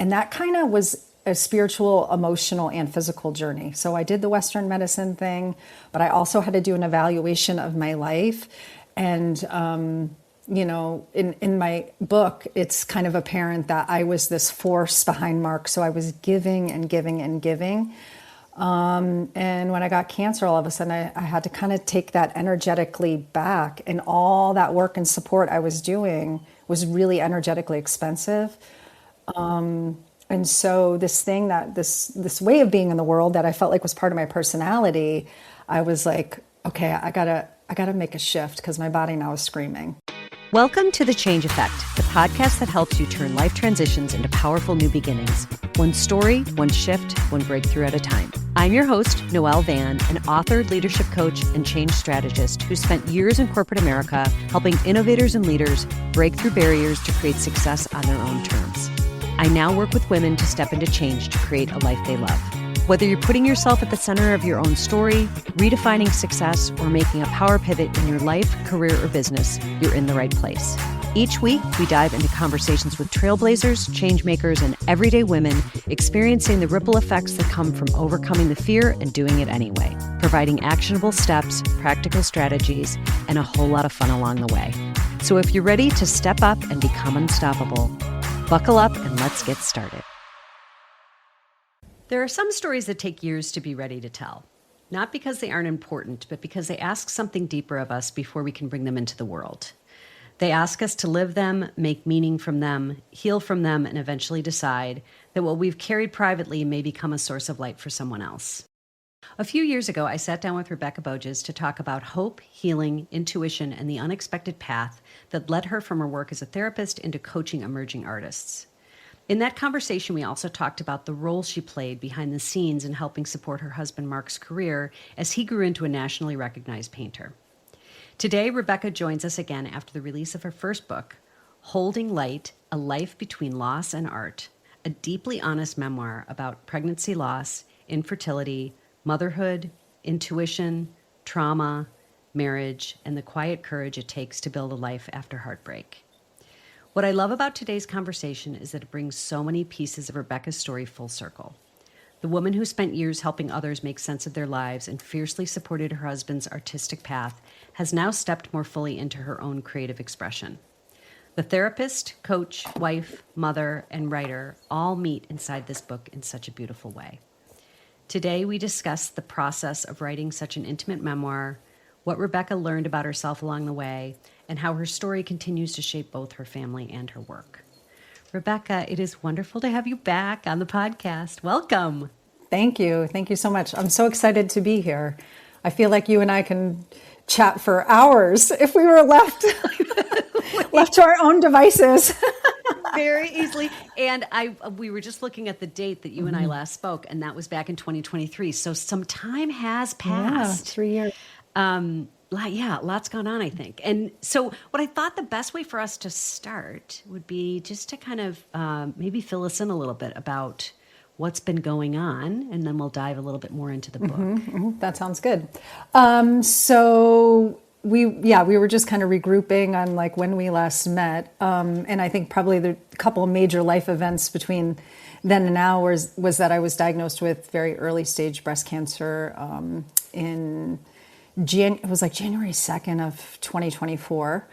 And that kind of was a spiritual, emotional, and physical journey. So I did the Western medicine thing, but I also had to do an evaluation of my life. And, in my book, it's kind of apparent that I was this force behind Mark. So I was giving and giving and giving. And when I got cancer, all of a sudden I had to kind of take that energetically back, and all that work and support I was doing was really energetically expensive. And so this thing this way of being in the world that I felt like was part of my personality, I was like, okay, I gotta make a shift because my body now is screaming. Welcome to The Change Effect, the podcast that helps you turn life transitions into powerful new beginnings. One story, one shift, one breakthrough at a time. I'm your host, Noelle Van, an author, leadership coach, and change strategist who spent years in corporate America helping innovators and leaders break through barriers to create success on their own terms. I now work with women to step into change to create a life they love. Whether you're putting yourself at the center of your own story, redefining success, or making a power pivot in your life, career, or business, you're in the right place. Each week, we dive into conversations with trailblazers, changemakers, and everyday women experiencing the ripple effects that come from overcoming the fear and doing it anyway, providing actionable steps, practical strategies, and a whole lot of fun along the way. So if you're ready to step up and become unstoppable, buckle up and let's get started. There are some stories that take years to be ready to tell, not because they aren't important, but because they ask something deeper of us before we can bring them into the world. They ask us to live them, make meaning from them, heal from them, and eventually decide that what we've carried privately may become a source of light for someone else. A few years ago, I sat down with Rebecca Boedges to talk about hope, healing, intuition, and the unexpected path that led her from her work as a therapist into coaching emerging artists. In that conversation, we also talked about the role she played behind the scenes in helping support her husband Mark's career as he grew into a nationally recognized painter. Today, Rebecca joins us again after the release of her first book, Holding Light, A Life Between Loss and Art, a deeply honest memoir about pregnancy loss, infertility, motherhood, intuition, trauma, marriage, and the quiet courage it takes to build a life after heartbreak. What I love about today's conversation is that it brings so many pieces of Rebecca's story full circle. The woman who spent years helping others make sense of their lives and fiercely supported her husband's artistic path has now stepped more fully into her own creative expression. The therapist, coach, wife, mother, and writer all meet inside this book in such a beautiful way. Today, we discuss the process of writing such an intimate memoir, what Rebecca learned about herself along the way, and how her story continues to shape both her family and her work. Rebecca, it is wonderful to have you back on the podcast. Welcome. Thank you. Thank you so much. I'm so excited to be here. I feel like you and I can chat for hours if we were left to our own devices. Very easily. And we were just looking at the date that you and I last spoke, and that was back in 2023. So some time has passed. Yeah, 3 years. Lots gone on, I think. And so what I thought the best way for us to start would be just to kind of maybe fill us in a little bit about what's been going on, and then we'll dive a little bit more into the book. That sounds good. So we were just kind of regrouping on like when we last met. And I think probably the couple of major life events between then and now was that I was diagnosed with very early stage breast cancer in it was like January 2nd of 2024.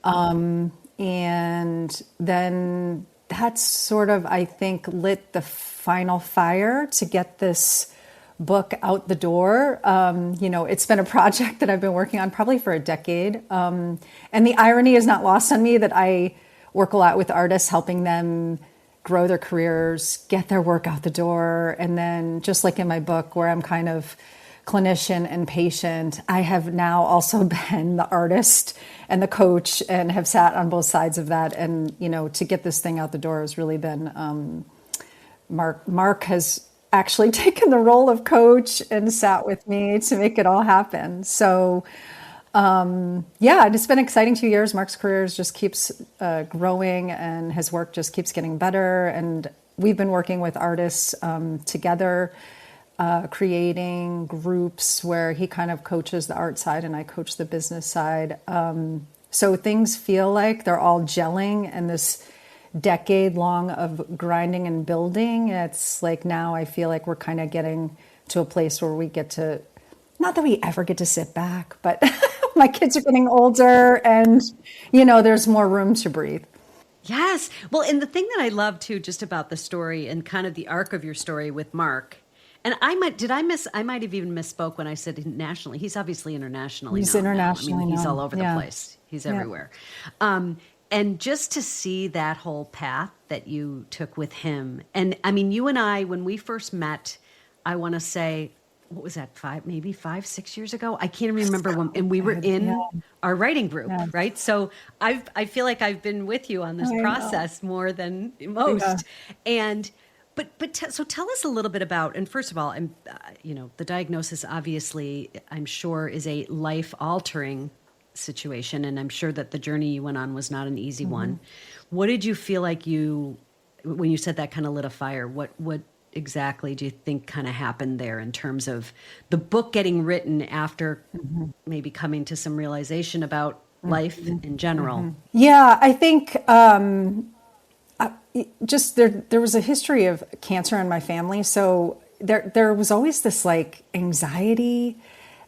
And then that sort of, I think, lit the final fire to get this book out the door. It's been a project that I've been working on probably for a decade. And the irony is not lost on me that I work a lot with artists, helping them grow their careers, get their work out the door. And then just like in my book where I'm kind of clinician and patient, I have now also been the artist and the coach and have sat on both sides of that. And, to get this thing out the door has really been, Mark has actually taken the role of coach and sat with me to make it all happen. So, it's been an exciting 2 years. Mark's career just keeps growing and his work just keeps getting better. And we've been working with artists together, creating groups where he kind of coaches the art side and I coach the business side. So things feel like they're all gelling, and this decade long of grinding and building. It's like now I feel like we're kind of getting to a place where we get to, not that we ever get to sit back, but my kids are getting older and, there's more room to breathe. Yes. Well, and the thing that I love too, just about the story and kind of the arc of your story with Mark, and I might have even misspoke when I said nationally. He's obviously internationally He's known now. internationally I mean, he's known. all over the place. He's everywhere. And just to see that whole path that you took with him. And I mean, you and I, when we first met, I want to say, what was that, 5, 6 years ago? I can't remember when, and we were in our writing group, right? So I feel like I've been with you on this process more than most. And so tell us a little bit about, and first of all, the diagnosis obviously, I'm sure, is a life-altering situation, and I'm sure that the journey you went on was not an easy one. What did you feel like when you said that kind of lit a fire? What exactly do you think kind of happened there in terms of the book getting written after maybe coming to some realization about life in general? Yeah, I think just there was a history of cancer in my family, so there was always this like anxiety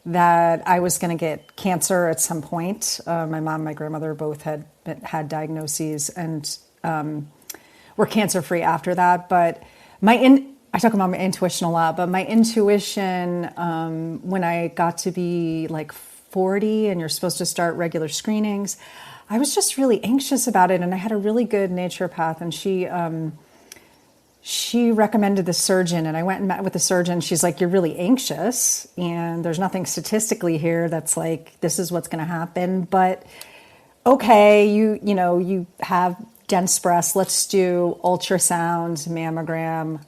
that I was going to get cancer at some point. My mom and my grandmother both had diagnoses and were cancer free after that. But I talk about my intuition a lot, but my intuition, when I got to be like 40 and you're supposed to start regular screenings, I was just really anxious about it. And I had a really good naturopath, and she recommended the surgeon, and I went and met with the surgeon. She's like, you're really anxious and there's nothing statistically here that's like, this is what's going to happen, but okay, you have dense breasts. Let's do ultrasound, mammogram,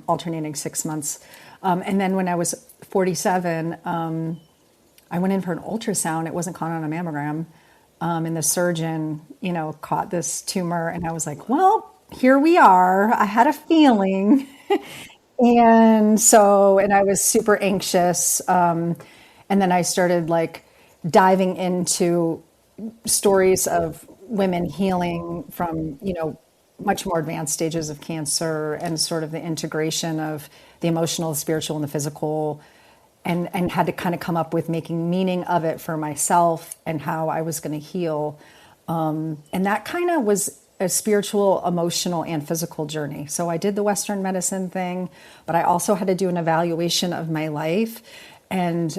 alternating 6 months. And then when I was 47, I went in for an ultrasound. It wasn't caught on a mammogram. And the surgeon, caught this tumor, and I was like, well, here we are. I had a feeling. And I was super anxious. And then I started like diving into stories of women healing from, much more advanced stages of cancer, and sort of the integration of the emotional, the spiritual, and the physical, and had to kind of come up with making meaning of it for myself and how I was going to heal. And that kind of was a spiritual, emotional, and physical journey. So I did the Western medicine thing, but I also had to do an evaluation of my life. And,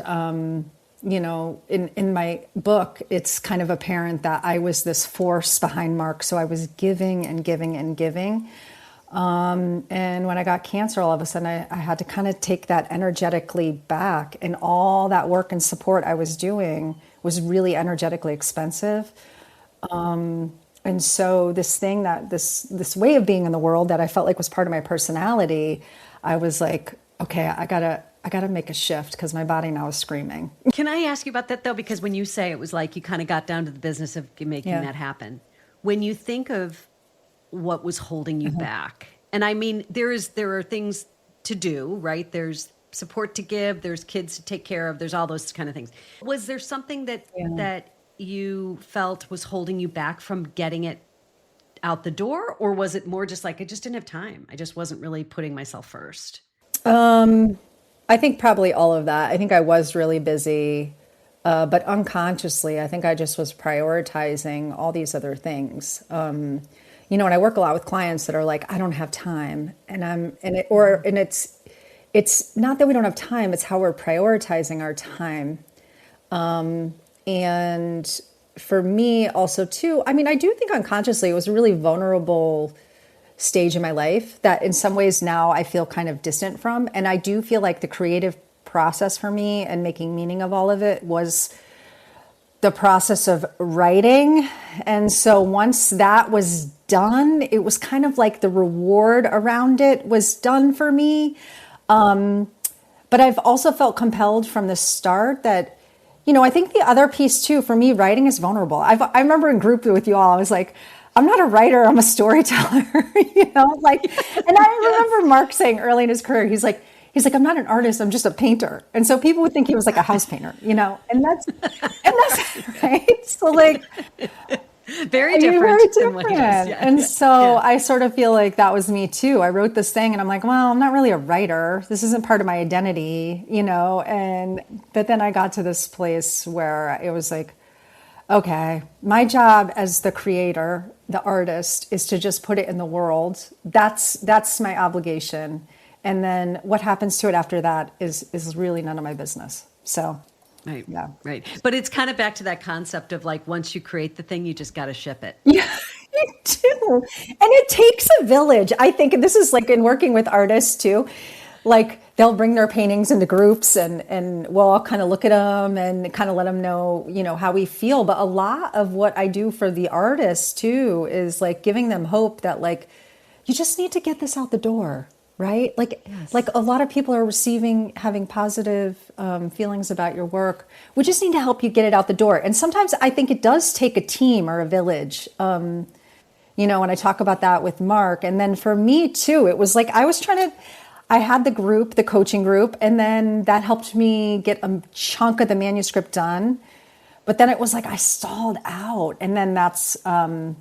in my book, it's kind of apparent that I was this force behind Mark. So I was giving and giving and giving. And when I got cancer, all of a sudden I had to kind of take that energetically back, and all that work and support I was doing was really energetically expensive. And so this thing this way of being in the world that I felt like was part of my personality, I was like, okay, I gotta make a shift because my body now is screaming. Can I ask you about that though? Because when you say it was like you kind of got down to the business of making that happen, when you think of what was holding you back, and I mean, there are things to do, right? There's support to give, there's kids to take care of, there's all those kind of things. Was there something that you felt was holding you back from getting it out the door? Or was it more just like, I just didn't have time. I just wasn't really putting myself first? I think probably all of that. I think I was really busy, but unconsciously, I think I just was prioritizing all these other things. And I work a lot with clients that are like, I don't have time. It's not that we don't have time, it's how we're prioritizing our time. And for me also too, I mean, I do think unconsciously it was a really vulnerable stage in my life that in some ways now I feel kind of distant from. And I do feel like the creative process for me and making meaning of all of it was the process of writing. And so once that was done, it was kind of like the reward around it was done for me. But I've also felt compelled from the start that, I think the other piece too, for me, writing is vulnerable. I remember in group with you all, I was like, I'm not a writer, I'm a storyteller, and I remember Mark saying early in his career, he's like, I'm not an artist, I'm just a painter. And so people would think he was like a house painter, and that's right. So Very You're different very than what he does. different. Yeah. And Yeah. so Yeah. I sort of feel like that was me too. I wrote this thing and I'm like, well, I'm not really a writer. This isn't part of my identity, but then I got to this place where it was like, okay, my job as the creator, the artist, is to just put it in the world. That's my obligation. And then what happens to it after that is really none of my business. So, Right. yeah. Right. But it's kind of back to that concept of like, once you create the thing, you just got to ship it. Yeah, you do. And it takes a village. I think, and this is like in working with artists too, like they'll bring their paintings into groups and we'll all kind of look at them and kind of let them know, how we feel. But a lot of what I do for the artists too is like giving them hope that like, you just need to get this out the door. Right? Like a lot of people are having positive feelings about your work. We just need to help you get it out the door. And sometimes I think it does take a team or a village. And I talk about that with Mark. And then for me too, it was like I had the group, the coaching group, and then that helped me get a chunk of the manuscript done. But then it was like I stalled out. And then that's when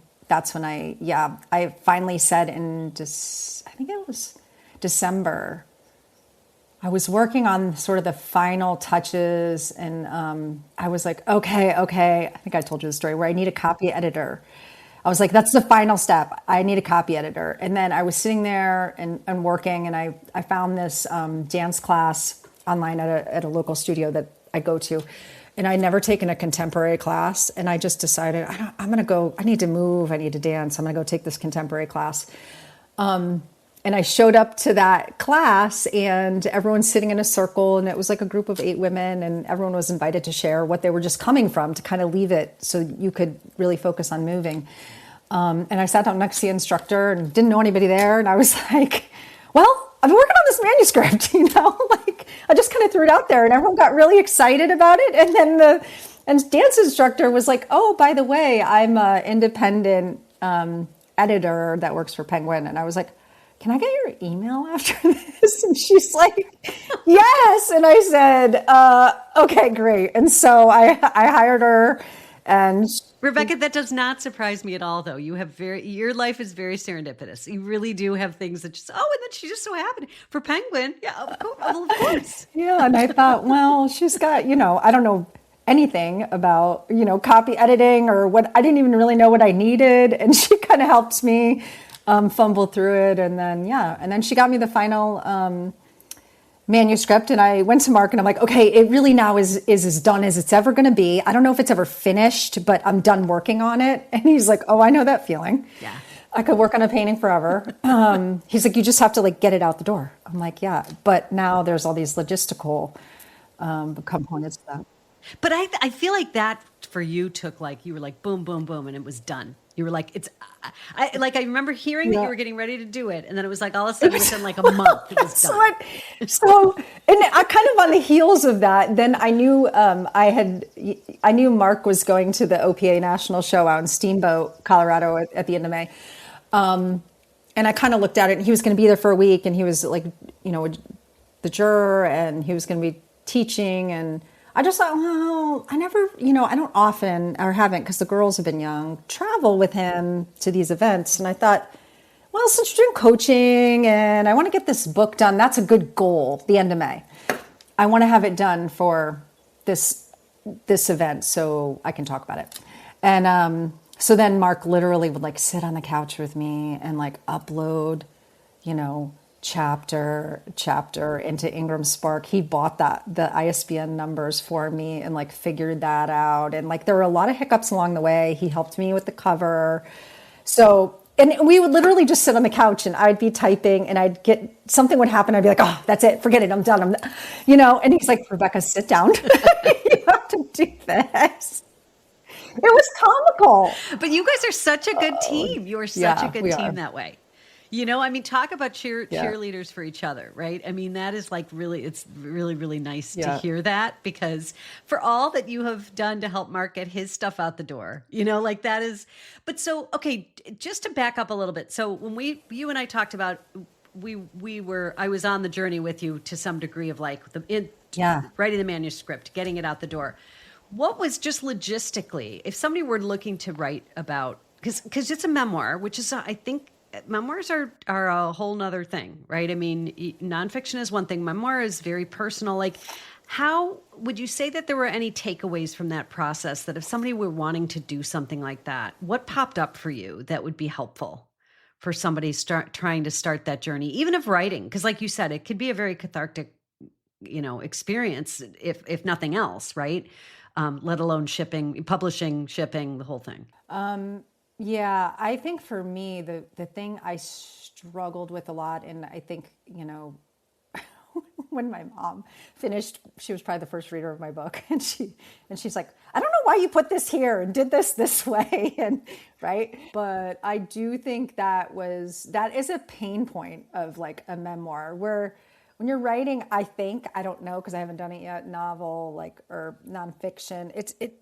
I finally said I think it was December, I was working on sort of the final touches and I was like, okay. I think I told you the story where I need a copy editor. I was like, that's the final step. I need a copy editor. And then I was sitting there and working and I found this dance class online at a local studio that I go to. And I'd never taken a contemporary class. And I just decided, I'm going to go, I need to move, I need to dance. I'm going to go take this contemporary class. And I showed up to that class and everyone's sitting in a circle and it was like a group of 8 women and everyone was invited to share what they were just coming from to kind of leave it so you could really focus on moving. And I sat down next to the instructor and didn't know anybody there. And I was like, well, I've been working on this manuscript, like I just kind of threw it out there and everyone got really excited about it. And then the dance instructor was like, oh, by the way, I'm an independent editor that works for Penguin. And I was like, can I get your email after this? And she's like, yes. And I said, okay, great. And so I hired her and Rebecca, that does not surprise me at all, though. Your life is very serendipitous. You really do have things that and then she just so happened for Penguin. Yeah, of course. Yeah. And I thought, well, she's got, I don't know anything about, copy editing or what. I didn't even really know what I needed. And she kind of helped me fumble through it. And then she got me the final manuscript and I went to Mark and I'm like, okay, it really now is as done as it's ever going to be. I don't know if it's ever finished, but I'm done working on it. And he's like, oh, I know that feeling. Yeah. I could work on a painting forever. He's like, you just have to like get it out the door. I'm like, yeah, but now there's all these logistical components to that. But I feel like that for you took you were like, boom, boom, boom, and it was done. You were like, I remember hearing that you were getting ready to do it. And then it was like all of a sudden within like a month, it was done. And I kind of on the heels of that, then I knew I knew Mark was going to the OPA National Show out in Steamboat, Colorado at the end of May. And I kind of looked at it and he was going to be there for a week and he was like, the juror and he was going to be teaching and I just thought, well, I never, I don't often, or haven't, because the girls have been young, travel with him to these events. And I thought, well, since you're doing coaching and I want to get this book done, that's a good goal, the end of May. I want to have it done for this event so I can talk about it. And so then Mark literally would like sit on the couch with me and like upload, chapter into Ingram Spark. He bought the ISBN numbers for me and like figured that out. And like there were a lot of hiccups along the way. He helped me with the cover. So, and we would literally just sit on the couch and I'd be typing and something would happen. I'd be like, oh, that's it. Forget it. I'm done. And he's like, Rebecca, sit down. You have to do this. It was comical. But you guys are such a good team. You are such a good team that way. Talk about cheerleaders for each other, right? that is like it's really, really nice to hear that because for all that you have done to help Mark get his stuff out the door, that is, but so, okay, just to back up a little bit. So when you and I talked about, I was on the journey with you to some degree of like writing the manuscript, getting it out the door. What was just logistically, if somebody were looking to write about, because it's a memoir, which is, I think, memoirs are a whole nother thing, right? I mean, nonfiction is one thing. Memoir is very personal. Like, how would you say that there were any takeaways from that process, that if somebody were wanting to do something like that, what popped up for you that would be helpful for somebody trying to start that journey, even of writing? Because like you said, it could be a very cathartic, experience, if nothing else, right? Let alone publishing, shipping, the whole thing. Yeah, I think for me, the thing I struggled with a lot, and I think, when my mom finished, she was probably the first reader of my book, and she's like, I don't know why you put this here and did this way, and right. But I do think that is a pain point of like a memoir, where when you're writing, I don't know, because I haven't done it yet, novel or nonfiction,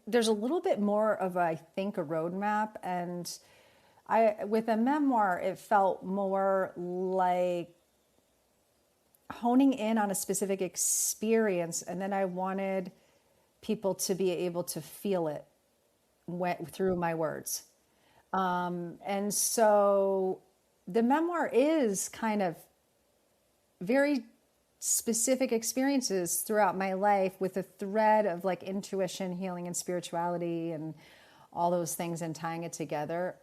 there's a little bit more of I think a roadmap. And with a memoir, it felt more like honing in on a specific experience, and then I wanted people to be able to feel it through my words. And so the memoir is kind of very specific experiences throughout my life, with a thread of like intuition, healing, and spirituality, and all those things, and tying it together.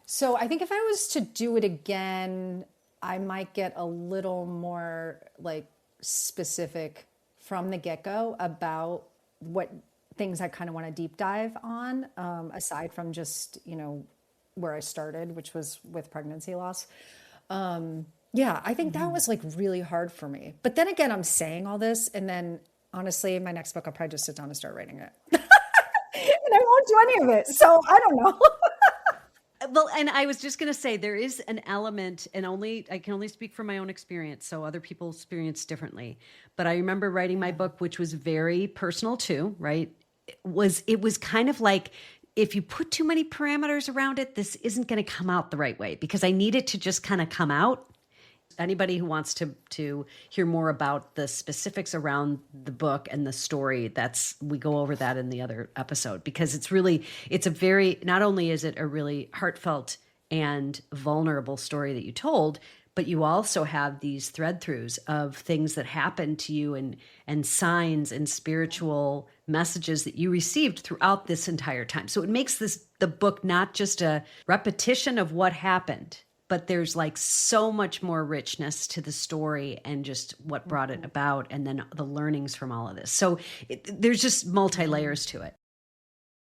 So I think if I was to do it again, I might get a little more like specific from the get-go about what things I kind of want to deep dive on, aside from just, where I started, which was with pregnancy loss. Yeah, I think that was like really hard for me. But then again, I'm saying all this, and then honestly, my next book, I'll probably just sit down and start writing it. And I won't do any of it. So I don't know. Well, and I was just going to say, there is an element, and I can only speak from my own experience, so other people experience differently. But I remember writing my book, which was very personal too, right? It was kind of like, if you put too many parameters around it, this isn't going to come out the right way, because I need it to just kind of come out. Anybody who wants to hear more about the specifics around the book and the story, we go over that in the other episode, because not only is it a really heartfelt and vulnerable story that you told, but you also have these thread throughs of things that happened to you, and signs and spiritual messages that you received throughout this entire time. So it makes the book not just a repetition of what happened, but there's like so much more richness to the story, and just what brought it about, and then the learnings from all of this. So there's just multi-layers to it.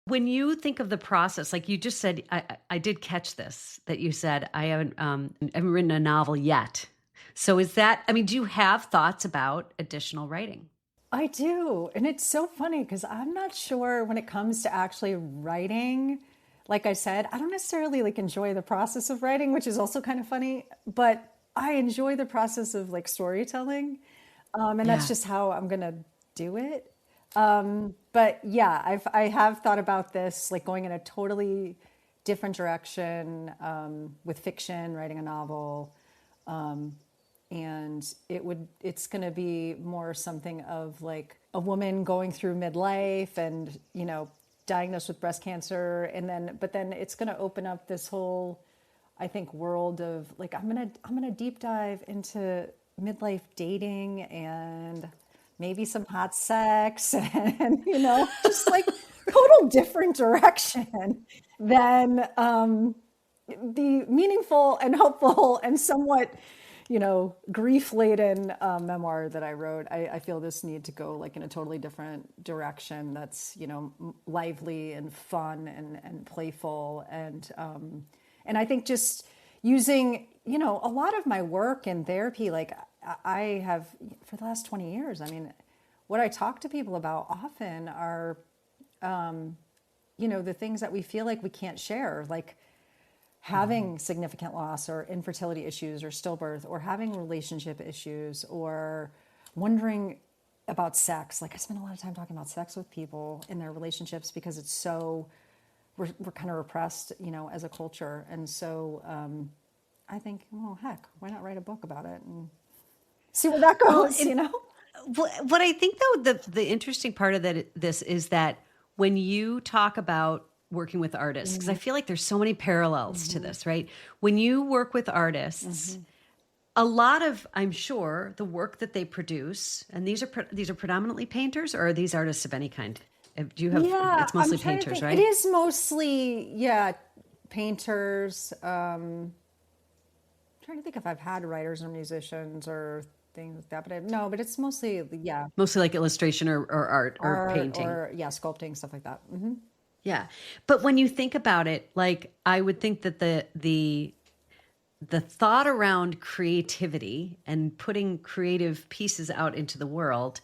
When you think of the process, like you just said, I did catch this, that you said, I haven't written a novel yet. So do you have thoughts about additional writing? I do. And it's so funny, because I'm not sure when it comes to actually writing. Like I said, I don't necessarily like enjoy the process of writing, which is also kind of funny, but I enjoy the process of like storytelling. And that's just how I'm going to do it. But yeah, I have thought about this, like going in a totally different direction, with fiction, writing a novel. And it's going to be more something of like a woman going through midlife, and, diagnosed with breast cancer. But then it's going to open up this whole, I think, world of like, I'm going to deep dive into midlife dating, and maybe some hot sex, and, just like total different direction than, the meaningful and hopeful and somewhat, grief-laden memoir that I wrote. I feel this need to go like in a totally different direction that's, lively and fun and playful. And I think just using, a lot of my work in therapy, like I have for the last 20 years, I mean, what I talk to people about often are, the things that we feel like we can't share, like having significant loss, or infertility issues, or stillbirth, or having relationship issues, or wondering about sex. Like I spend a lot of time talking about sex with people in their relationships, because it's we're kind of repressed, as a culture. And so I think, well, heck, why not write a book about it and see where that goes, What I think though, the interesting part of this is that when you talk about working with artists, because I feel like there's so many parallels to this, right? When you work with artists, a lot of, I'm sure, the work that they produce, and these are predominantly painters, or are these artists of any kind? Do you have? Yeah, It's I'm mostly trying to painters, think. right? It is mostly, yeah, painters. Trying to think if I've had writers or musicians or things like that, but no, but it's mostly, yeah, Mostly like illustration or art or art painting. or yeah, sculpting, stuff like that. Yeah. But when you think about it, like I would think that the thought around creativity and putting creative pieces out into the world,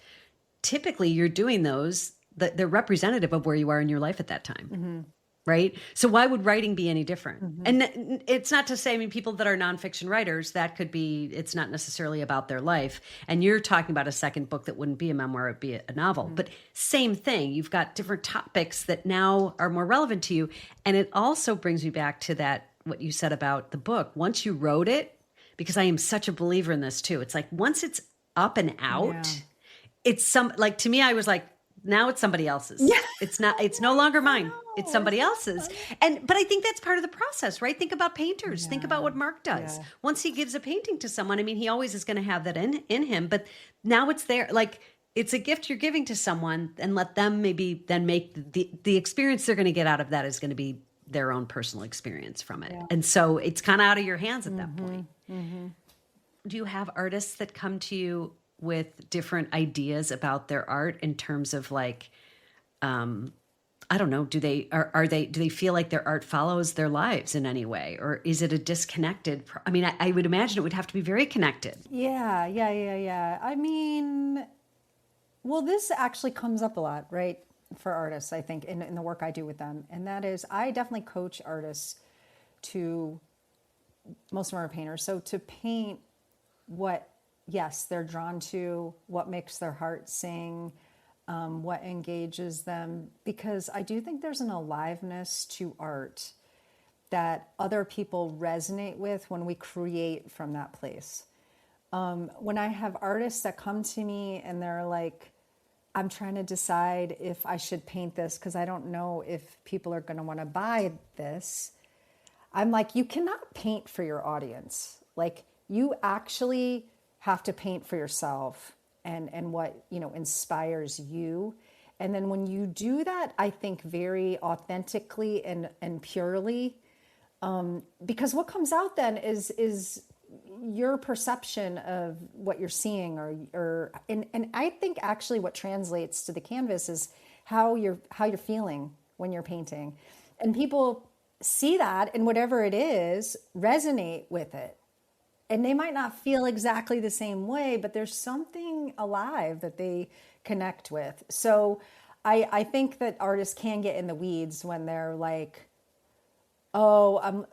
typically you're doing those that they're representative of where you are in your life at that time. Right. So why would writing be any different? And it's not to say, I mean, people that are nonfiction writers, that could be, it's not necessarily about their life. And you're talking about a second book that wouldn't be a memoir, it'd be a novel. But same thing. You've got different topics that now are more relevant to you. And it also brings me back to that, what you said about the book. Once you wrote it, because I am such a believer in this too, it's like once it's up and Yeah. out, it's like to me, I was like, now it's somebody else's. Yeah. It's no longer mine. know, It's somebody it's so else's. funny. But I think that's part of the process, right? Think about painters. Think about Yeah, what Mark does. yeah. Once he gives a painting to someone, I mean, he always is going to have that in him, but now it's there. Like it's a gift you're giving to someone, and let them maybe then make the experience they're going to get out of that is going to be their own personal experience from it. Yeah. And so it's kind of out of your hands at that point. Do you have artists that come to you with different ideas about their art in terms of like, I don't know, do they feel like their art follows their lives in any way, or is it a disconnected? I mean, I would imagine it would have to be very connected. Yeah. I mean, well, this actually comes up a lot, right, for artists, I think, in the work I do with them. And that is, I definitely coach artists to, most of them are painters, so to paint what, yes, they're drawn to, what makes their heart sing, what engages them. Because I do think there's an aliveness to art that other people resonate with when we create from that place. When I have artists that come to me and they're like, I'm trying to decide if I should paint this because I don't know if people are going to want to buy this. I'm like, you cannot paint for your audience. Like, you actually have to paint for yourself and what, inspires you. And then when you do that, I think very authentically and purely, because what comes out then is your perception of what you're seeing, and I think actually what translates to the canvas is how you're feeling when you're painting, and people see that, and whatever it is, resonate with it. And they might not feel exactly the same way, but there's something alive that they connect with. So I think that artists can get in the weeds when they're like, oh,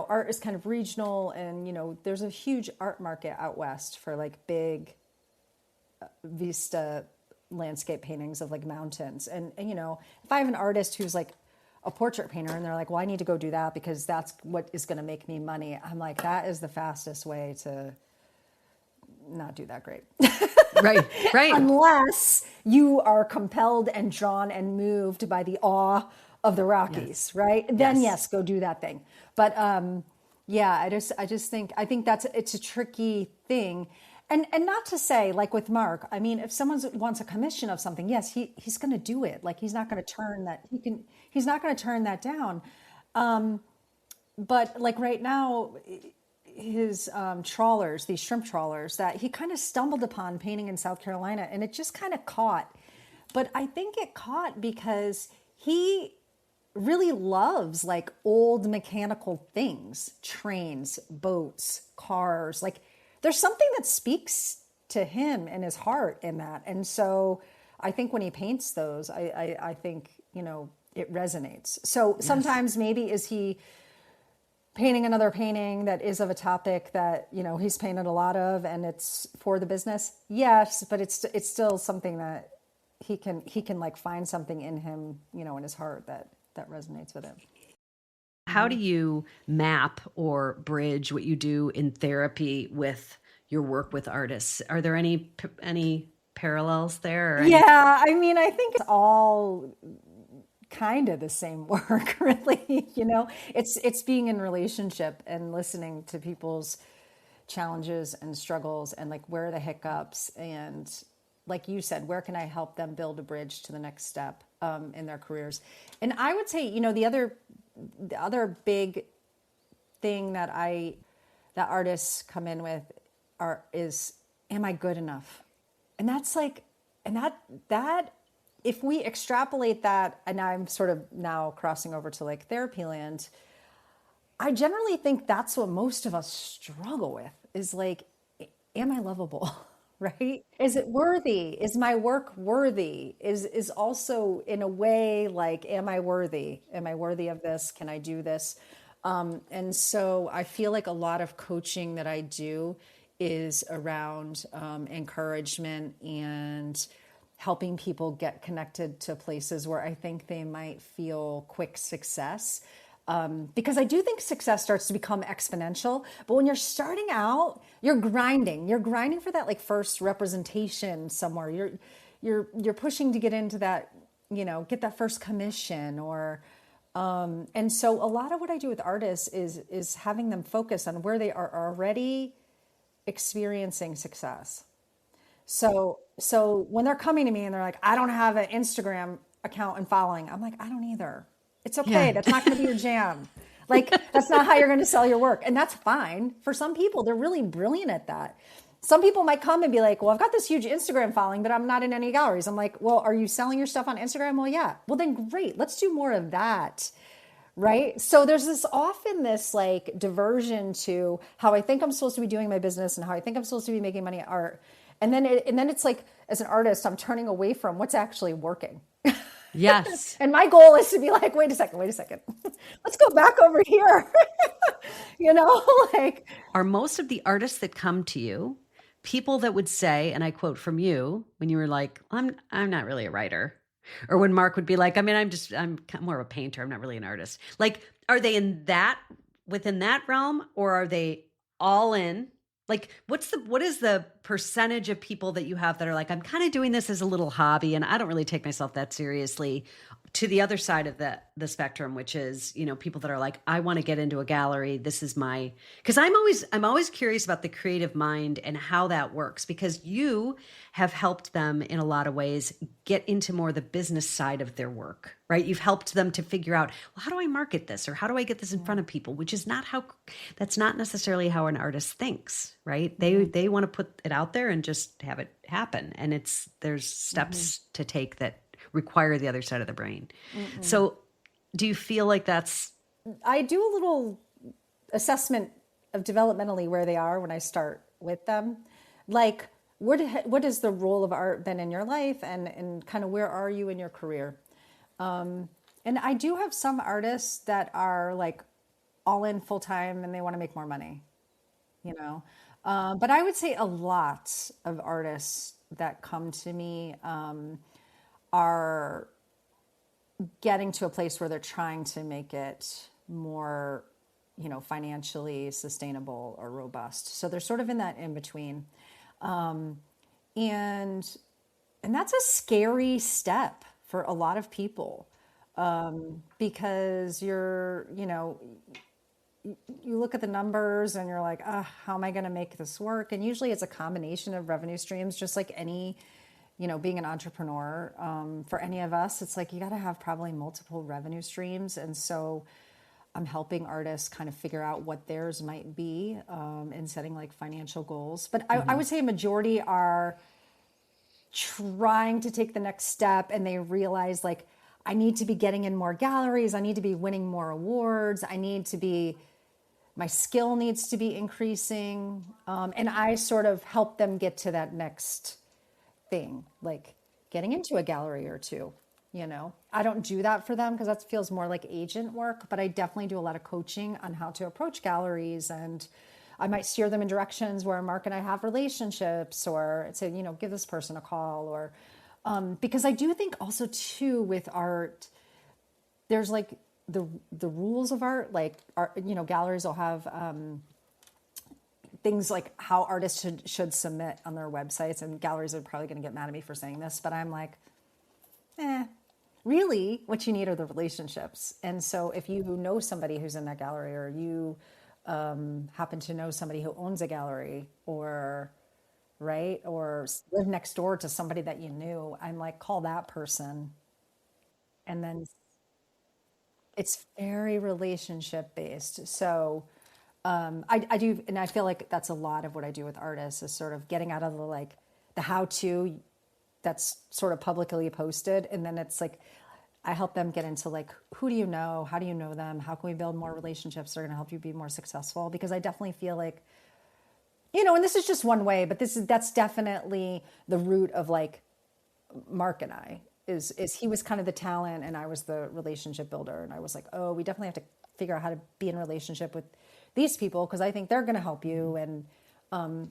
art is kind of regional, and, there's a huge art market out west for like big vista landscape paintings of like mountains. And if I have an artist who's like a portrait painter and they're like, well, I need to go do that because that's what is going to make me money, I'm like, that is the fastest way to not do that great. Right. Unless you are compelled and drawn and moved by the awe of the Rockies, yes. Right? Then yes, go do that thing. But yeah, I think it's a tricky thing. And not to say, like with Mark, I mean, if someone wants a commission of something, yes, he's going to do it. Like he's not going to turn that. He's not going to turn that down. But like right now, his trawlers, these shrimp trawlers, that he kind of stumbled upon painting in South Carolina, and it just kind of caught. But I think it caught because he really loves like old mechanical things, trains, boats, cars. Like there's something that speaks to him in his heart in that. And so I think when he paints those, I think, it resonates. So sometimes maybe is he painting another painting that is of a topic that, he's painted a lot of and it's for the business? Yes, but it's still something that he can like find something in him, in his heart that resonates with him. How do you map or bridge what you do in therapy with your work with artists. Are there any parallels there or any? Yeah, I mean, I think it's all kind of the same work, really. It's being in relationship and listening to people's challenges and struggles and like where are the hiccups and like you said, where can I help them build a bridge to the next step in their careers? And I would say, the other big thing that artists come in with is, am I good enough? And that's like, and that if we extrapolate that, and I'm sort of now crossing over to like therapy land, I generally think that's what most of us struggle with is like, am I lovable? Right? Is it worthy? Is my work worthy? Is also in a way like, am I worthy? Am I worthy of this? Can I do this? And so I feel like a lot of coaching that I do is around encouragement and helping people get connected to places where I think they might feel quick success. Because I do think success starts to become exponential. But when you're starting out, you're grinding. You're grinding for that like first representation somewhere. You're pushing to get into that, get that first commission or. And so a lot of what I do with artists is having them focus on where they are already experiencing success. So when they're coming to me and they're like, I don't have an Instagram account and following, I'm like, I don't either. It's okay. Yeah. That's not going to be your jam. Like, that's not how you're going to sell your work. And that's fine. For some people, they're really brilliant at that. Some people might come and be like, well, I've got this huge Instagram following, but I'm not in any galleries. I'm like, well, are you selling your stuff on Instagram? Well, yeah. Well, then great. Let's do more of that. Right. So there's this like diversion to how I think I'm supposed to be doing my business and how I think I'm supposed to be making money at art. And then it's like, as an artist, I'm turning away from what's actually working. Yes. And my goal is to be like, wait a second. Let's go back over here. Like. Are most of the artists that come to you people that would say, and I quote from you when you were like, I'm not really a writer. Or when Mark would be like, I'm more of a painter. I'm not really an artist. Like, are they within that realm, or are they all in? Like, what is the percentage of people that you have that are like, I'm kind of doing this as a little hobby and I don't really take myself that seriously, to the other side of the spectrum, which is, people that are like, I want to get into a gallery. This is because I'm always curious about the creative mind and how that works, because you have helped them in a lot of ways get into more the business side of their work, right? You've helped them to figure out, well, how do I market this? Or how do I get this in front of people? Which is that's not necessarily how an artist thinks, right? They want to put it out there and just have it happen. And there's steps to take that require the other side of the brain. So do you feel like I do a little assessment of developmentally where they are when I start with them. Like, what is the role of art been in your life, and kind of where are you in your career? And I do have some artists that are like all in full time and they want to make more money, but I would say a lot of artists that come to me are getting to a place where they're trying to make it more, financially sustainable or robust. So they're sort of in that in between. And that's a scary step for a lot of people, because you look at the numbers and you're like, how am I going to make this work? And usually it's a combination of revenue streams, just like any, being an entrepreneur, for any of us, it's like you got to have probably multiple revenue streams. And so I'm helping artists kind of figure out what theirs might be, and setting like financial goals. But I would say a majority are trying to take the next step, and they realize like, I need to be getting in more galleries. I need to be winning more awards. My skill needs to be increasing. And I sort of help them get to that next thing, like getting into a gallery or two. I don't do that for them because that feels more like agent work, but I definitely do a lot of coaching on how to approach galleries, and I might steer them in directions where Mark and I have relationships, or say, give this person a call, or because I do think also too with art, there's like the rules of art, like art, galleries will have things like how artists should submit on their websites, and galleries are probably going to get mad at me for saying this, but I'm like, really what you need are the relationships. And so if you know somebody who's in that gallery, or you happen to know somebody who owns a gallery, or right, or live next door to somebody that you knew, I'm like, call that person. And then it's very relationship based. So I do, and I feel like that's a lot of what I do with artists, is sort of getting out of the like the how to that's sort of publicly posted, and then it's like I help them get into like, who do you know, how do you know them, how can we build more relationships that are going to help you be more successful? Because I definitely feel like, and this is just one way, but that's definitely the root of like Mark and I, is he was kind of the talent and I was the relationship builder, and I was like, oh, we definitely have to figure out how to be in relationship with these people because I think they're going to help you. And and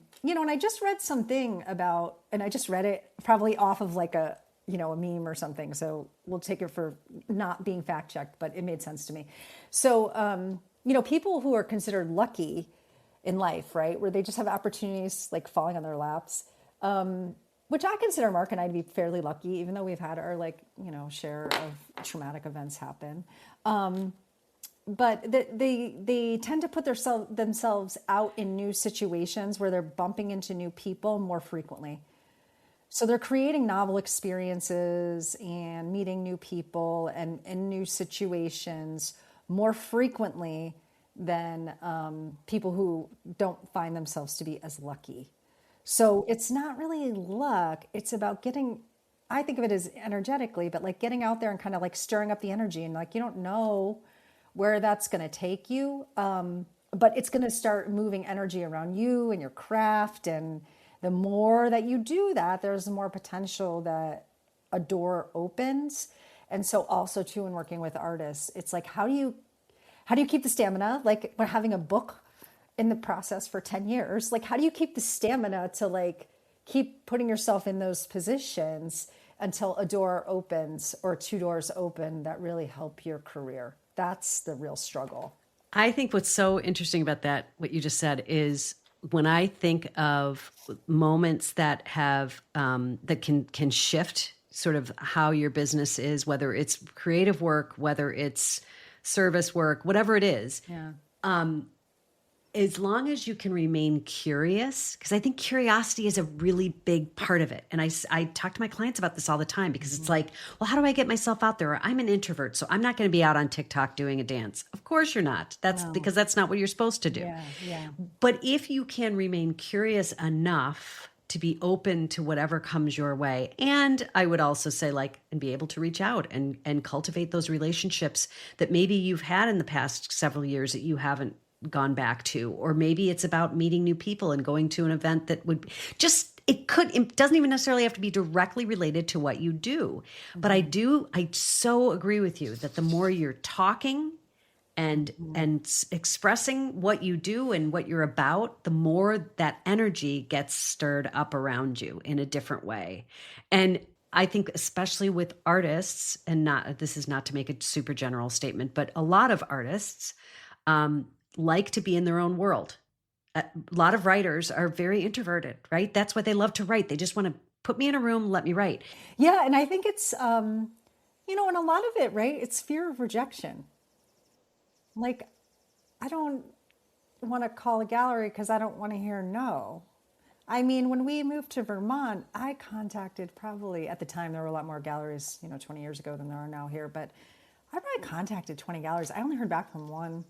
I just read something about, and I just read it probably off of like a meme or something, so we'll take it for not being fact checked, but it made sense to me. So people who are considered lucky in life, right, where they just have opportunities like falling on their laps, which I consider Mark and I to be fairly lucky, even though we've had our share of traumatic events happen. But they tend to put themselves out in new situations where they're bumping into new people more frequently. So they're creating novel experiences and meeting new people and in new situations more frequently than people who don't find themselves to be as lucky. So it's not really luck. It's about I think of it as energetically, but like getting out there and kind of like stirring up the energy, and like you don't know where that's going to take you, but it's going to start moving energy around you and your craft. And the more that you do that, there's more potential that a door opens. And so also too, in working with artists, it's like, how do you keep the stamina? Like we're having a book in the process for 10 years. Like, how do you keep the stamina to like keep putting yourself in those positions until a door opens or two doors open that really help your career? That's the real struggle. I think what's so interesting about that, what you just said, is when I think of moments that have that can shift sort of how your business is, whether it's creative work, whether it's service work, whatever it is. Yeah. As long as you can remain curious, because I think curiosity is a really big part of it. And I talk to my clients about this all the time, because it's like, well, how do I get myself out there? Or I'm an introvert, so I'm not going to be out on TikTok doing a dance. Of course you're not. That's because that's not what you're supposed to do. Yeah. But if you can remain curious enough to be open to whatever comes your way, and I would also say and be able to reach out and cultivate those relationships that maybe you've had in the past several years that you haven't gone back to, or maybe it's about meeting new people and going to an event that would it doesn't even necessarily have to be directly related to what you do. Mm-hmm. But I so agree with you that the more you're talking and expressing what you do and what you're about, the more that energy gets stirred up around you in a different way. And I think especially with artists, and this is not to make a super general statement, but a lot of artists like to be in their own world. A lot of writers are very introverted, right? That's what they love to write. They just want to put me in a room, let me write. Yeah. And I think it's, and a lot of it, right? It's fear of rejection. Like, I don't want to call a gallery because I don't want to hear no. I mean, when we moved to Vermont, I contacted probably, at the time, there were a lot more galleries, 20 years ago than there are now here, but I probably contacted 20 galleries. I only heard back from one.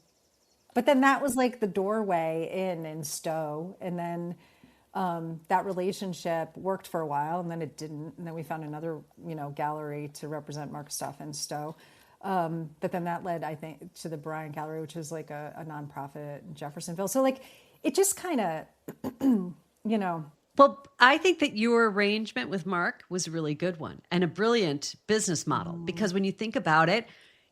But then that was like the doorway in Stowe. And then that relationship worked for a while, and then it didn't. And then we found another, gallery to represent Mark's stuff in Stowe. But then that led, I think, to the Bryan Gallery, which is like a nonprofit in Jeffersonville. So like, it just kind of, Well, I think that your arrangement with Mark was a really good one and a brilliant business model, because when you think about it,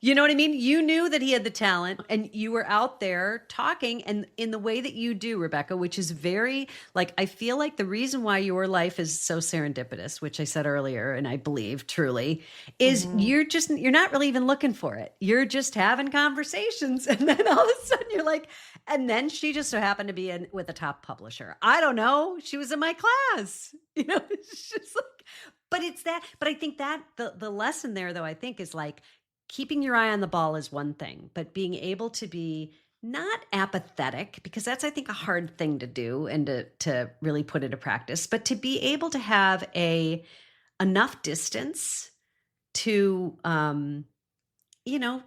You know what I mean? You knew that he had the talent and you were out there talking and in the way that you do, Rebecca, which is very like, I feel like the reason why your life is so serendipitous, which I said earlier, and I believe truly, is Mm-hmm. you're not really even looking for it. You're just having conversations. And then all of a sudden you're like, and then she just so happened to be with a top publisher. I don't know. She was in my class. It's just like, but it's that, but I think that the lesson there though, I think is like, keeping your eye on the ball is one thing, but being able to be not apathetic, because that's, I think, a hard thing to do and to really put into practice, but to be able to have enough distance to,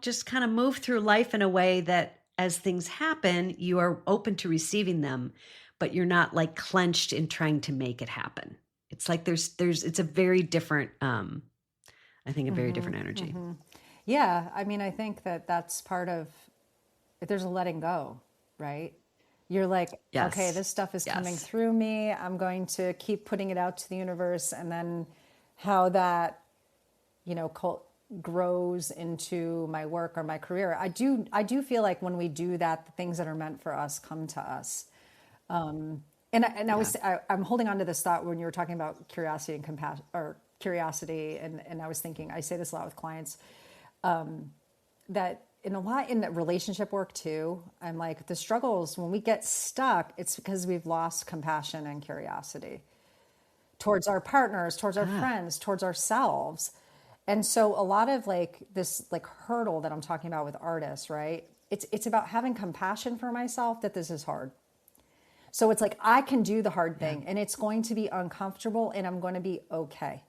just kind of move through life in a way that as things happen, you are open to receiving them, but you're not like clenched in trying to make it happen. It's like it's a very different, I think, a very different energy. Yeah, I mean, I think that that's part of, if there's a letting go, right? You're like, okay, Yes. this stuff is coming Yes. through me. I'm going to keep putting it out to the universe, and then how that, grows into my work or my career. I do feel like when we do that, the things that are meant for us come to us. Yeah. I'm holding on to this thought when you were talking about curiosity and compassion, or curiosity, and I was thinking, I say this a lot with clients, that in the relationship work too, I'm like, the struggles when we get stuck, it's because we've lost compassion and curiosity towards our partners, towards our friends, towards ourselves. And so a lot of like this like hurdle that I'm talking about with artists, right? It's about having compassion for myself, that this is hard. So it's like I can do the hard Yeah. thing and it's going to be uncomfortable and I'm going to be okay.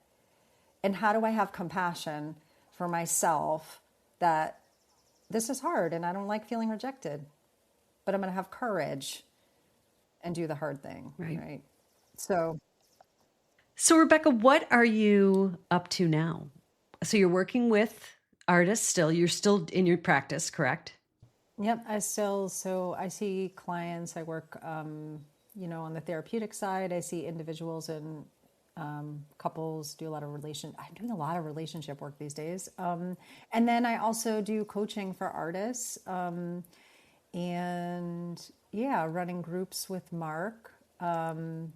And how do I have compassion for myself that this is hard and I don't like feeling rejected, but I'm going to have courage and do the hard thing, Right. right? So, So, Rebecca, what are you up to now? So, you're working with artists still. You're still in your practice, correct? yep, I see clients, I work, on the therapeutic side. I see individuals and couples, I'm doing a lot of relationship work these days. And then I also do coaching for artists. And yeah, running groups with Mark, and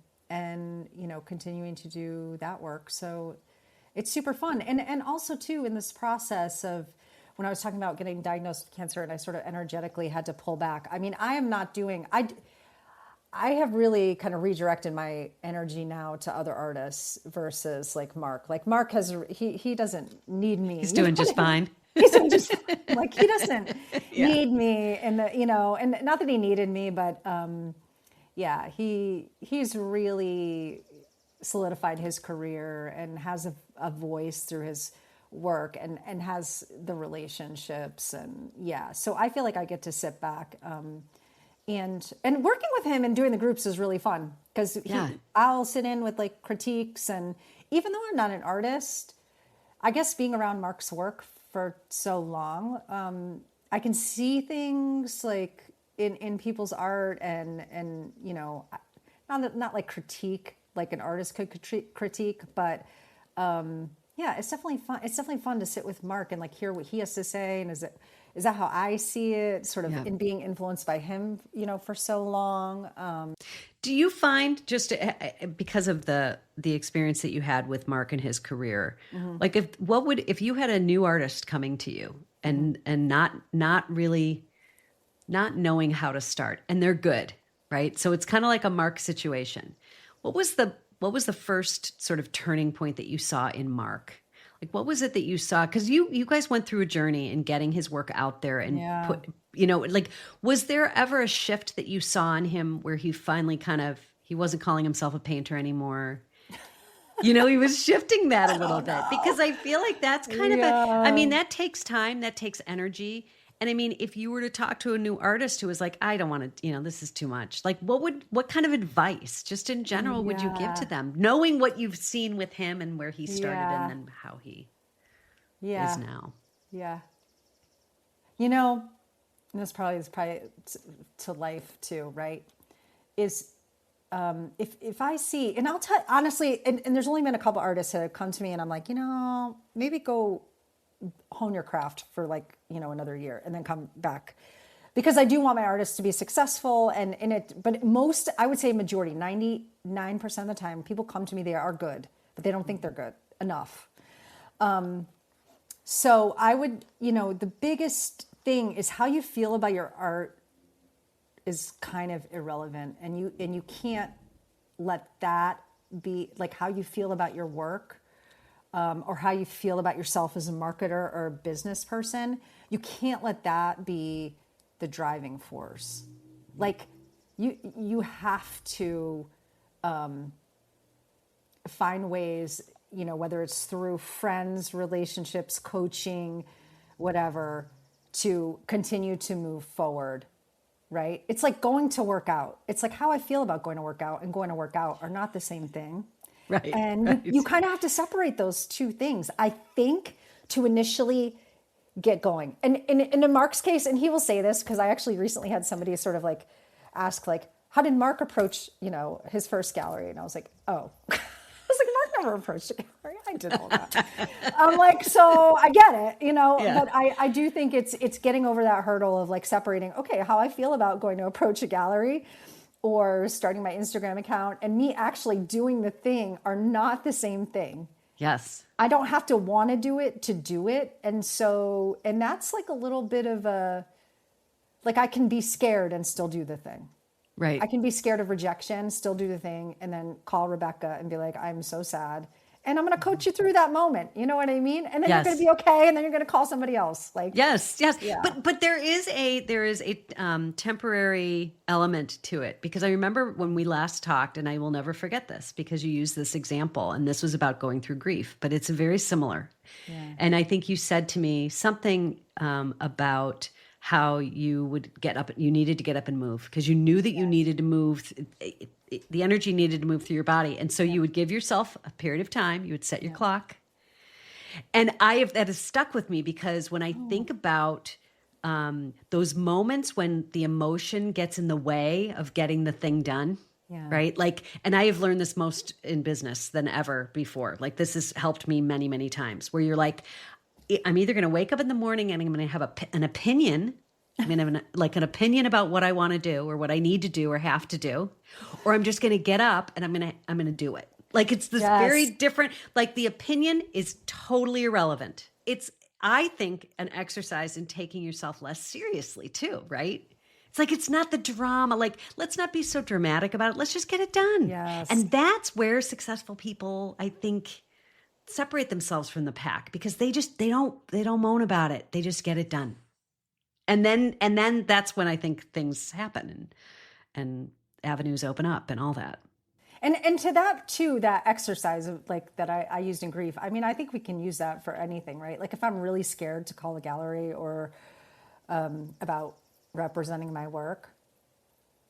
continuing to do that work. So it's super fun. And also too, in this process of when I was talking about getting diagnosed with cancer and I sort of energetically had to pull back. I mean, I am not doing I have really kind of redirected my energy now to other artists versus like Mark. Like Mark he doesn't need me. He's doing just fine. He's doing just like he doesn't Yeah. need me, and not that he needed me, but yeah, he's really solidified his career and has a voice through his work, and has the relationships, and yeah, so I feel like I get to sit back, and working with him and doing the groups is really fun because Yeah. I'll sit in with like critiques, and even though I'm not an artist, I guess being around Mark's work for so long, I can see things like in people's art, and not like critique like an artist could critique, but yeah, it's definitely fun. It's definitely fun to sit with Mark and like hear what he has to say, and is that how I see it? Sort of Yeah. in being influenced by him, for so long. Do you find just because of the experience that you had with Mark and his career, like if you had a new artist coming to you and not really not knowing how to start and they're good, right? So it's kind of like a Mark situation. What was the first sort of turning point that you saw in Mark? Like what was it that you saw? Because you guys went through a journey in getting his work out there and Yeah. like was there ever a shift that you saw in him where he finally he wasn't calling himself a painter anymore? He was shifting that a little bit because I feel like that's kind of I mean, Yeah. that takes time, that takes energy. And I mean, if you were to talk to a new artist who was like, I don't want to, this is too much. Like, what kind of advice, just in general, would you give to Yeah. them, knowing what you've seen with him and where he started and Yeah. then how he is Yeah. now? Yeah. And this probably is to life too, right? Is if I see, and I'll tell honestly, and there's only been a couple artists that have come to me, and I'm like, maybe go. hone your craft for like, another year and then come back. Because I do want my artists to be successful and in it, but I would say majority, 99% of the time, people come to me, they are good, but they don't think they're good enough. So I would, the biggest thing is how you feel about your art is kind of irrelevant. And you can't let that be like how you feel about your work, or how you feel about yourself as a marketer or a business person. You can't let that be the driving force. Like you have to find ways, whether it's through friends, relationships, coaching, whatever, to continue to move forward, right? It's like going to work out. It's like how I feel about going to work out and going to work out are not the same thing. Right. And right. you kind of have to separate those two things, I think, to initially get going. And in Mark's case, and he will say this because I actually recently had somebody sort of like ask like, how did Mark approach, his first gallery? And I was like, oh, I was like, Mark never approached a gallery. I did all that. I'm like, so I get it, Yeah. but I do think it's getting over that hurdle of like separating, okay, how I feel about going to approach a gallery or starting my Instagram account and me actually doing the thing are not the same thing. Yes. I don't have to want to do it to do it. And that's like a little bit of like I can be scared and still do the thing. Right. I can be scared of rejection, still do the thing, and then call Rebecca and be like, I'm so sad. And I'm going to coach you through that moment. You know what I mean? And then Yes. you're going to be okay. And then you're going to call somebody else. Like, yes. Yeah. But there is a temporary element to it, because I remember when we last talked, and I will never forget this because you used this example, and this was about going through grief, but it's very similar. Yeah. And I think you said to me something about how you would get up, you needed to get up and move because you knew that you needed to move. The energy needed to move through your body. And so you would give yourself a period of time, you would set your clock. And that has stuck with me because when I think about those moments when the emotion gets in the way of getting the thing done, right? Like, and I have learned this most in business than ever before. Like this has helped me many, many times where you're like, I'm either going to wake up in the morning and I'm going to have an opinion. I'm going to have an opinion about what I want to do or what I need to do or have to do, or I'm just going to get up and I'm going to do it. Like it's this very different, like the opinion is totally irrelevant. It's, I think, an exercise in taking yourself less seriously too, right? It's like, it's not the drama. Like, let's not be so dramatic about it. Let's just get it done. Yes. And that's where successful people, I think, separate themselves from the pack because they don't moan about it. They just get it done. And then that's when I think things happen and avenues open up and all that. And to that too, that exercise of like that I used in grief. I mean, I think we can use that for anything, right? Like if I'm really scared to call a gallery or about representing my work,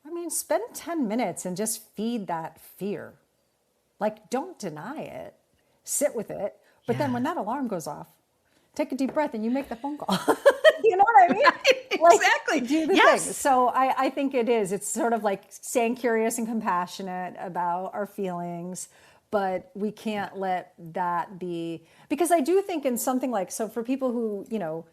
I mean, spend 10 minutes and just feed that fear. Like, don't deny it. Sit with it. But then when that alarm goes off, take a deep breath and you make the phone call. You know what I mean? Right, like, exactly. Do the thing. So I think it is. It's sort of like staying curious and compassionate about our feelings, but we can't let that be, because I do think in something like, so for people who,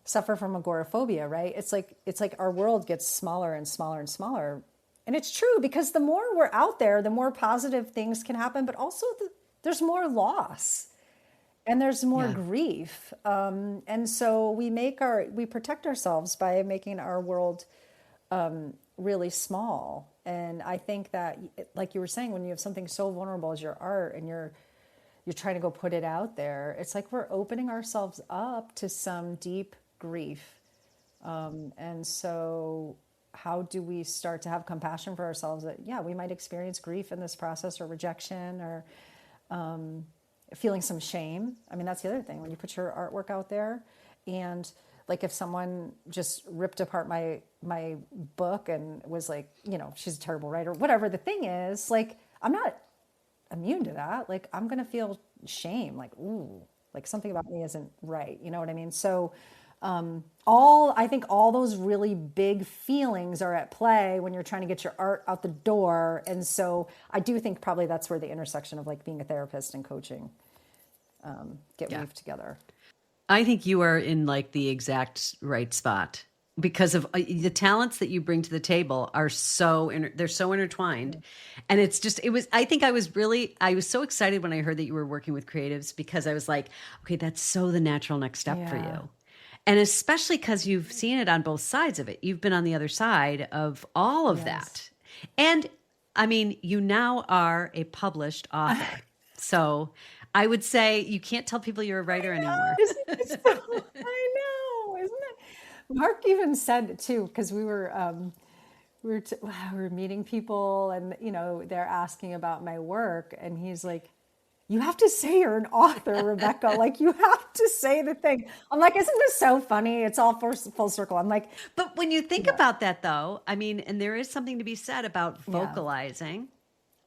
suffer from agoraphobia, right? It's like our world gets smaller and smaller and smaller. And it's true because the more we're out there, the more positive things can happen, but also there's more loss and there's more grief. And so we protect ourselves by making our world really small. And I think that, like you were saying, when you have something so vulnerable as your art and you're trying to go put it out there, it's like we're opening ourselves up to some deep grief. And so how do we start to have compassion for ourselves that, we might experience grief in this process or rejection or feeling some shame. I mean, that's the other thing when you put your artwork out there, and like if someone just ripped apart my book and was like, she's a terrible writer, whatever the thing is, like I'm not immune to that. Like I'm going to feel shame, like, ooh, like something about me isn't right. You know what I mean? So I think all those really big feelings are at play when you're trying to get your art out the door. And so I do think probably that's where the intersection of like being a therapist and coaching get weaved together. I think you are in like the exact right spot because of the talents that you bring to the table are they're so intertwined. And I was so excited when I heard that you were working with creatives because I was like, okay, that's so the natural next step for Yeah. you. And especially because you've seen it on both sides of it. You've been on the other side of all of that. And I mean, you now are a published author. So I would say you can't tell people you're a writer anymore. I know, isn't it? Mark even said too, because we were meeting people, and they're asking about my work, and he's like, "You have to say you're an author, Rebecca. Like you have to say the thing." I'm like, "Isn't this so funny? It's all full circle." I'm like, But when you think about that, though, I mean, and there is something to be said about vocalizing,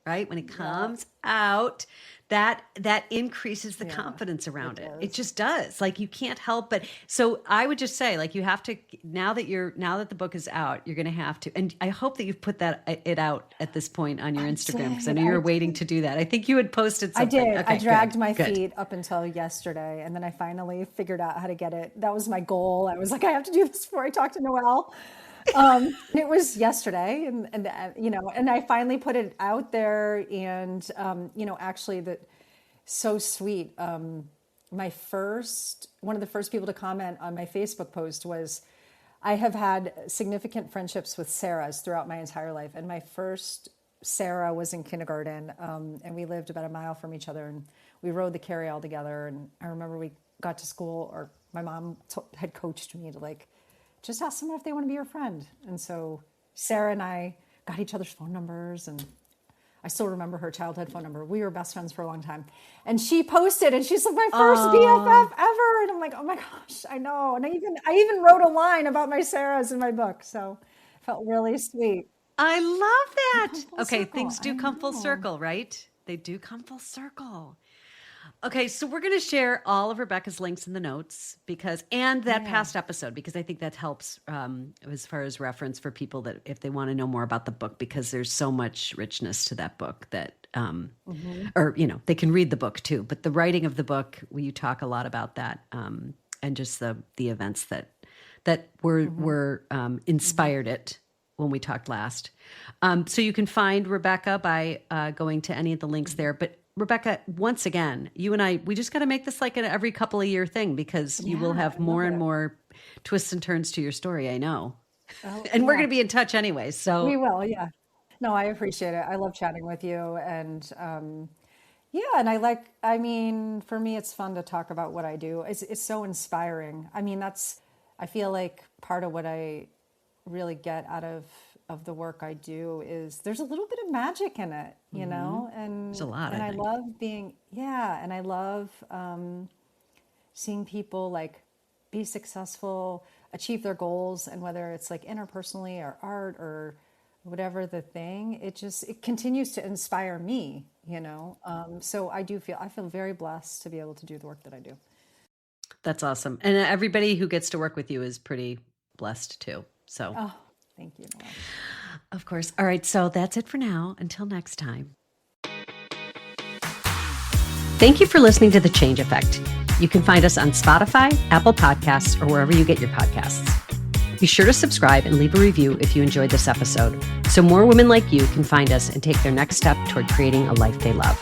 right? When it comes out, that increases the confidence around it. It just does. Like you can't help but. So I would just say, like you have to now that the book is out, you're going to have to. And I hope that you've put it out at this point on your Instagram because I know you're waiting to do that. I think you had posted something. I did. Okay, I dragged my feet up until yesterday, and then I finally figured out how to get it. That was my goal. I was like, I have to do this before I talk to Noelle. It was yesterday, and I finally put it out there, and actually so sweet. One of the first people to comment on my Facebook post was, I have had significant friendships with Sarahs throughout my entire life, and my first Sarah was in kindergarten, and we lived about a mile from each other, and we rode the carryall together. And I remember we got to school, or my mom had coached me to just ask someone if they want to be your friend. And so Sarah and I got each other's phone numbers, and I still remember her childhood phone number. We were best friends for a long time. And she posted, and she's like, my first BFF ever. And I'm like, oh my gosh, I know. And I even wrote a line about my Sarahs in my book. So it felt really sweet. I love that. Okay, circle. things do come full circle, right? They do come full circle. Okay, so we're going to share all of Rebecca's links in the notes and that past episode, because I think that helps as far as reference for people that if they want to know more about the book, because there's so much richness to that book that, they can read the book too. But the writing of the book, you talk a lot about that and just the events that were inspired it when we talked last. So you can find Rebecca by going to any of the links there. But Rebecca, once again, you and I, we just got to make this like an every couple of year thing, because you will have more and more twists and turns to your story. I know. And we're going to be in touch anyway. So we will. Yeah. No, I appreciate it. I love chatting with you. And and for me, it's fun to talk about what I do. It's so inspiring. I mean, I feel like part of what I really get out of the work I do is there's a little bit of magic in it, and there's a lot. And I love being, and I love seeing people be successful, achieve their goals, and whether it's interpersonally or art or whatever the thing, it continues to inspire me, So I feel very blessed to be able to do the work that I do. That's awesome. And everybody who gets to work with you is pretty blessed too. So. Oh, thank you, Noelle. Of course. All right. So that's it for now. Until next time. Thank you for listening to The Change Effect. You can find us on Spotify, Apple Podcasts, or wherever you get your podcasts. Be sure to subscribe and leave a review if you enjoyed this episode, so more women like you can find us and take their next step toward creating a life they love.